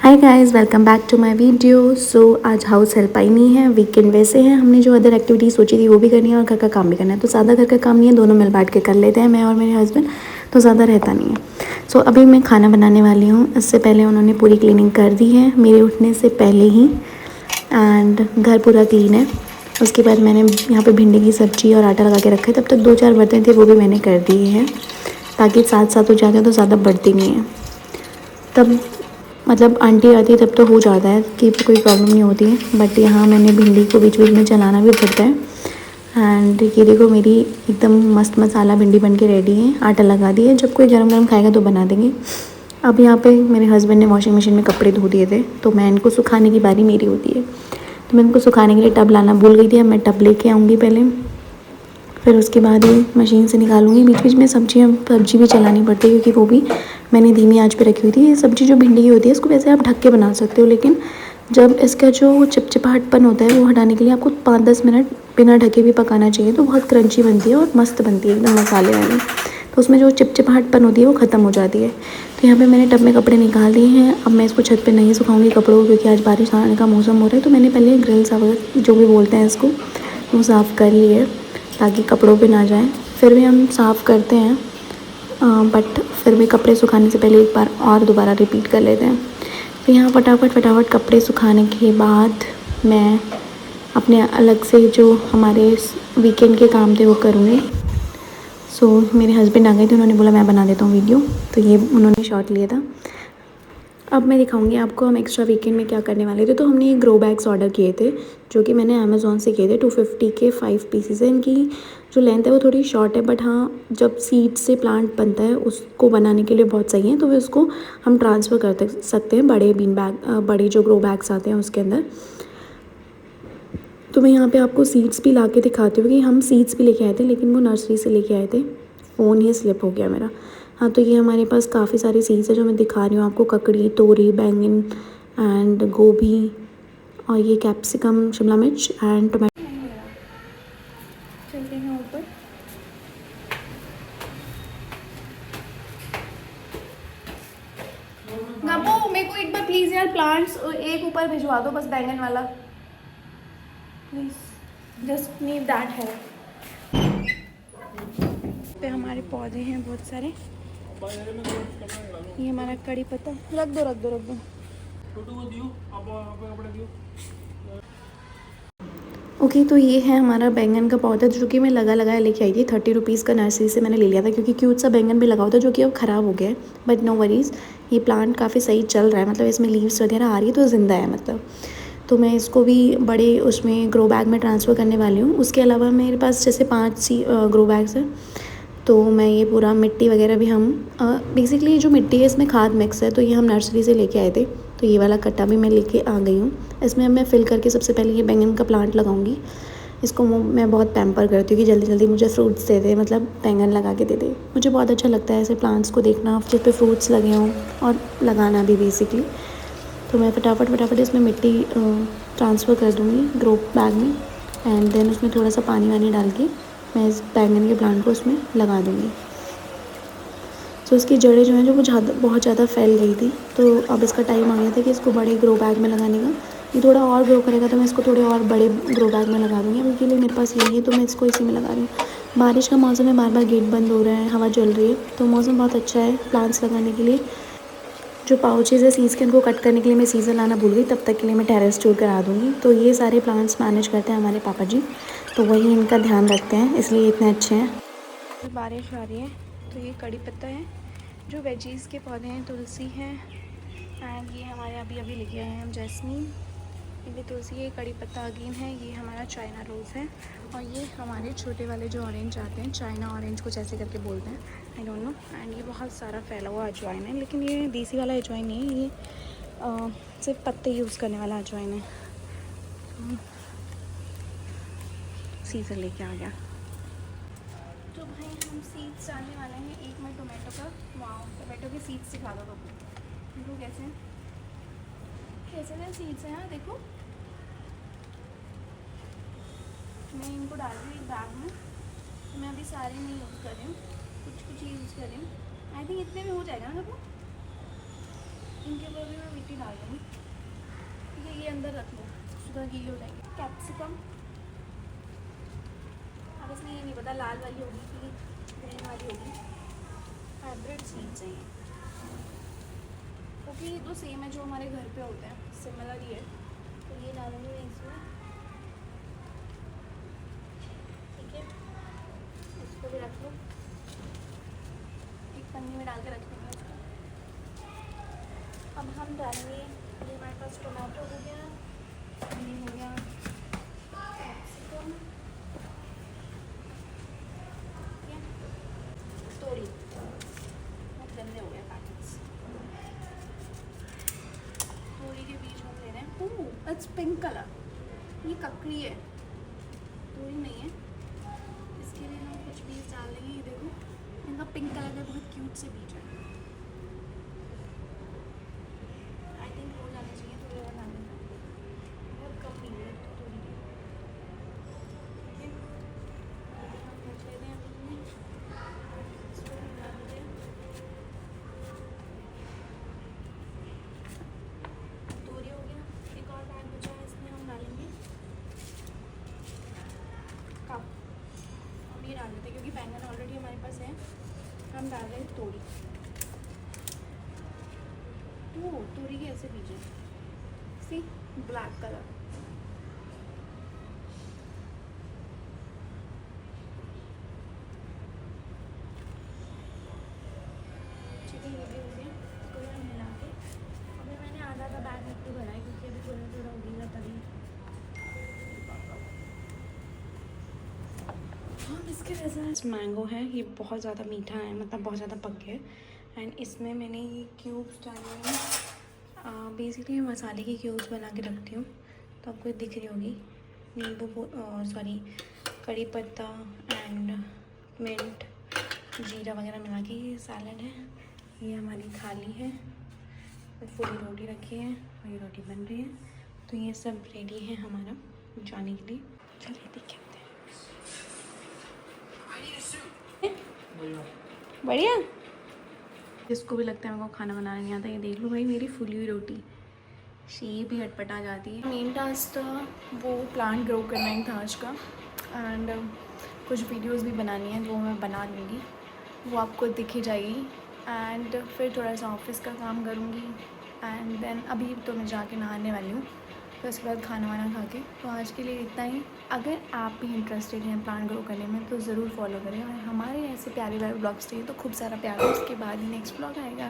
Hi guys, welcome back to my video. So आज house help I नहीं है, weekend वैसे हैं, हमने जो अदर एक्टिविटी सोची थी वो भी करनी है और घर का काम भी करना है। तो ज़्यादा घर का काम नहीं है, दोनों मिल बांट के कर लेते हैं, मैं और मेरे हस्बैंड, तो ज़्यादा रहता नहीं है। सो अभी मैं खाना बनाने वाली हूँ। इससे पहले उन्होंने पूरी क्लीनिंग कर दी है मेरे उठने से पहले ही, एंड घर पूरा क्लीन है। उसके बाद मैंने यहाँ पर भिंडी की सब्ज़ी और आटा लगा के रखा है। तब तक 2-4 बर्तन थे, वो भी मैंने कर दिए हैं, ताकि साथ साथ हो जाते हैं तो ज़्यादा बढ़ती नहीं है। तब मतलब आंटी आती तब तो हो जाता है कि कोई प्रॉब्लम नहीं होती है, बट यहाँ मैंने भिंडी को बीच बीच में चलाना भी पड़ता है। एंड ये देखो, मेरी एकदम मस्त मसाला भिंडी बन के रेडी है। आटा लगा दिया, जब कोई गरम गरम खाएगा तो बना देंगे। अब यहाँ पे मेरे हस्बैंड ने वॉशिंग मशीन में कपड़े धो दिए थे, तो मैं इनको सुखाने की बारी मेरी होती है। तो मैं इनको सुखाने के लिए टब लाना भूल गई थी। अब मैं टब लेके आऊँगी पहले, फिर उसके बाद ही मशीन से निकालूंगी। बीच बीच में सब्जी भी चलानी पड़ती है, क्योंकि वो भी मैंने धीमी आंच पे रखी हुई थी। ये सब्ज़ी जो भिंडी की होती है, इसको वैसे आप ढक के बना सकते हो, लेकिन जब इसका जो चिपचिपाहटपन होता है वो हटाने के लिए आपको 5-10 मिनट बिना ढके भी पकाना चाहिए। तो बहुत क्रंची बनती है और मस्त बनती है एकदम मसाले वाली। तो उसमें जो चिपचिपाहटपन होती है वो ख़त्म हो जाती है। तो यहाँ पे मैंने टब में कपड़े निकाल दिए हैं। अब मैं इसको छत पे नहीं सुखाऊंगी कपड़ों को, क्योंकि आज बारिश आने का मौसम हो रहा है। तो मैंने पहले ग्रिल्स वगैरह जो भी बोलते हैं इसको, वो साफ़ कर लिए ताकि कपड़ों पे ना जाए। फिर भी हम साफ़ करते हैं, बट फिर भी कपड़े सुखाने से पहले एक बार और दोबारा रिपीट कर लेते हैं। फिर यहाँ फटाफट कपड़े सुखाने के बाद मैं अपने अलग से जो हमारे वीकेंड के काम थे वो करूँगी। सो मेरे हस्बैंड आ गए थे, उन्होंने बोला मैं बना देता हूँ वीडियो, तो ये उन्होंने शॉट लिया था। अब मैं दिखाऊंगी आपको हम एक्स्ट्रा वीकेंड में क्या करने वाले थे। तो हमने ये ग्रो बैग्स ऑर्डर किए थे, जो कि मैंने अमेज़ॉन से किए थे। 250 के 5 पीसेस हैं। इनकी जो लेंथ है वो थोड़ी शॉर्ट है, बट हाँ, जब सीड से प्लांट बनता है उसको बनाने के लिए बहुत सही है। तो वे उसको हम ट्रांसफ़र कर सकते हैं बड़े बीन बैग, बड़े जो ग्रो बैग्स आते हैं उसके अंदर। तो मैं यहाँ पे आपको सीड्स भी ला के दिखाती हूँ कि हम सीड्स भी लेके आए थे, लेकिन वो नर्सरी से लेके आए थे। फ़ोन ही स्लिप हो गया मेरा। हाँ, तो ये हमारे पास काफ़ी सारी सीड्स है जो मैं दिखा रही हूँ आपको। ककड़ी, तोरी, बैंगन एंड गोभी, और ये कैप्सिकम, शिमला मिर्च एंड टोमेटो। चलते हैं ऊपर। गप्पू, मेरे को एक बार प्लीज़ यार प्लांट्स एक ऊपर भिजवा दो, बस बैंगन वाला प्लीज़, जस्ट नीड दैट है। पे हमारे पौधे हैं बहुत सारे। ये हमारा कड़ी पत्ता, रख दो। ओके, तो ये है हमारा बैंगन का पौधा, जो कि मैं लगाया लेके आई थी। 30 रुपीज़ का नर्सरी से मैंने ले लिया था, क्योंकि क्यूट सा बैंगन भी लगा हुआ था, जो कि अब ख़राब हो गया है। बट नो वरीज़, ये प्लांट काफ़ी सही चल रहा है, मतलब इसमें लीव्स वगैरह आ रही है तो ज़िंदा है मतलब। तो मैं इसको भी बड़े उसमें ग्रो बैग में ट्रांसफ़र करने वाली हूँ। उसके अलावा मेरे पास जैसे 5 ग्रो बैग्स हैं, तो मैं ये पूरा मिट्टी वगैरह भी हम बेसिकली जो मिट्टी है इसमें खाद मिक्स है, तो ये हम नर्सरी से लेके आए थे। तो ये वाला कट्टा भी मैं लेके आ गई हूँ। इसमें मैं फिल करके सबसे पहले ये बैंगन का प्लांट लगाऊंगी। इसको मैं बहुत पैम्पर करती हूँ कि जल्दी जल्दी मुझे फ्रूट्स दे दे, मतलब बैंगन लगा के दे दे। मुझे बहुत अच्छा लगता है ऐसे प्लांट्स को देखना जिस पे फ्रूट्स लगे हों, और लगाना भी बेसिकली। तो मैं फटाफट इसमें मिट्टी ट्रांसफ़र कर दूँगी ग्रो बैग में, एंड देन उसमें थोड़ा सा पानी वानी डाल के मैं इस बैंगन के प्लांट को उसमें लगा दूँगी। तो इसकी जड़ें जो हैं जो वो बहुत ज़्यादा फैल गई थी, तो अब इसका टाइम आ गया था कि इसको बड़े ग्रो बैग में लगाने का। ये थोड़ा और ग्रो करेगा तो मैं इसको थोड़े और बड़े ग्रो बैग में लगा दूँगी। अभी के लिए मेरे पास यही है, तो मैं इसको इसी में लगा रही हूँ। बारिश का मौसम है, बार गेट बंद हो रहा है, हवा चल रही है, तो मौसम बहुत अच्छा है प्लांट्स लगाने के लिए। जो पाउचेज़ है सीड्स के, उनको कट करने के लिए मैं सीज़र लाना भूल गई, तब तक के लिए मैं टेरेस टूर करा दूँगी। तो ये सारे प्लांट्स मैनेज करते हैं हमारे पापा जी, तो वही इनका ध्यान रखते हैं, इसलिए इतने अच्छे हैं। बारिश आ रही है, तो ये कड़ी पत्ता है। जो वेजीज़ के पौधे हैं, तुलसी है, एंड ये हमारे अभी लेके आए हैं हम जैस्मीन। ये तुलसी है, कड़ी पत्ता अगेन है, ये हमारा चाइना रोज़ है, और ये हमारे छोटे वाले जो ऑरेंज आते हैं, चाइना ऑरेंज कुछ ऐसे करके बोलते हैं, आई डोंट नो। एंड ये बहुत सारा फैला हुआ अजवाइन है, लेकिन ये देसी वाला अजवाइन नहीं है, ये सिर्फ पत्ते यूज़ करने वाला अजवाइन है। सीज़र लेके आ गया। तो भाई हम सीड्स डालने वाले हैं। एक मैं टोमेटो का, टोमेटो के सीड्स दिखा दो देखो कैसे सीड्स हैं। देखो, मैं इनको डाल रही हूँ बैग में। तो मैं अभी सारे नहीं यूज़ कर रही हूँ, कुछ ही यूज़ कर रही हूँ। आई थिंक इतने में हो जाएगा ना। देखो, इनके ऊपर भी मैं मिट्टी डाल दूँगी। तो गीली हो जाएगी। कैप्सिकम, अब इसमें ये नहीं पता लाल वाली होगी कि ग्रीन वाली होगी। हाइब्रिड सीड्स हैं ये, क्योंकि ये तो सेम है जो हमारे घर पे होते हैं, सिमिलर ही है। तो ये डालूंगी मैं इसमें, ठीक है। इसको भी रख लो, एक पन्नी में डाल के रख देंगे इसको। अब हम डालेंगे, ये हमारे पास टमाटो हो गया, ये हो गया कैप्सिकम, ठीक है। तोरी बहुत गंदे हो गए पैकेट्स। तोरी के बीज हम ले रहे हैं। ओह इट्स पिंक कलर, ये ककड़ी है, तोरी नहीं है। इसके लिए हम कुछ बीज डाल देंगे। ये देखो, इनका पिंक कलर का बहुत क्यूट से बीज है। आई थिंक हो जाने चाहिए, थोड़ी और डाल देना, बहुत कम बीज है तोरी के, ठीक है। हम रख लेते हैं अपने, इसको भी डाल देते हैं। तोरी हो गया, एक और बैग बचा है, इसमें हम डालेंगे कप। हम ये डाल देते हैं क्योंकि बैंगन ऑलरेडी हमारे पास है। हम डाल रहे हैं तोरी। ओह तोरी के ऐसे बीज हैं, सी ब्लैक कलर। ठीक है, ये भी हो गया। इसको भी हम मिला के, अभी मैंने आधा बैग रख के भरा है क्योंकि अभी थोड़ा थोड़ा उगेगा तभी। हम इसके रिजल्ट, मैंगो है, ये बहुत ज़्यादा मीठा है, मतलब बहुत ज़्यादा पक गया है। एंड इसमें मैंने ये क्यूब्स डाले हैं। बेसिकली मैं मसाले की क्यूब्स बना के रखती हूँ, तो आपको दिख रही होगी। नींबू, सॉरी, कड़ी पत्ता एंड मिंट, जीरा वगैरह मिला के ये सैलड है। ये हमारी थाली है, पूरी रोटी रखी है और ये रोटी बन रही है। तो ये सब रेडी है हमारा जाने के लिए। चलिए देखते हैं। बढ़िया, जिसको भी लगता है मेरे को खाना बनाना नहीं आता, ये देख लो भाई मेरी फुली हुई रोटी, शेप ही हटपटा जाती है। मेन टास्क था वो प्लांट ग्रो करना ही था आज का। एंड कुछ वीडियोस भी बनानी है, वो मैं बना लूँगी, वो आपको दिख ही जाएगी। एंड फिर थोड़ा सा ऑफिस का काम करूँगी। एंड देन अभी तो मैं जाके नहाने वाली हूँ, फिर उसके बाद खाना वाना खा के। तो आज के लिए इतना ही। अगर आप भी इंटरेस्टेड हैं प्लांट ग्रो करने में तो ज़रूर फॉलो करें, और हमारे ऐसे प्यारे प्यारे ब्लॉग्स चाहिए तो खूब सारा प्यार, उसके बाद ही नेक्स्ट ब्लॉग आएगा।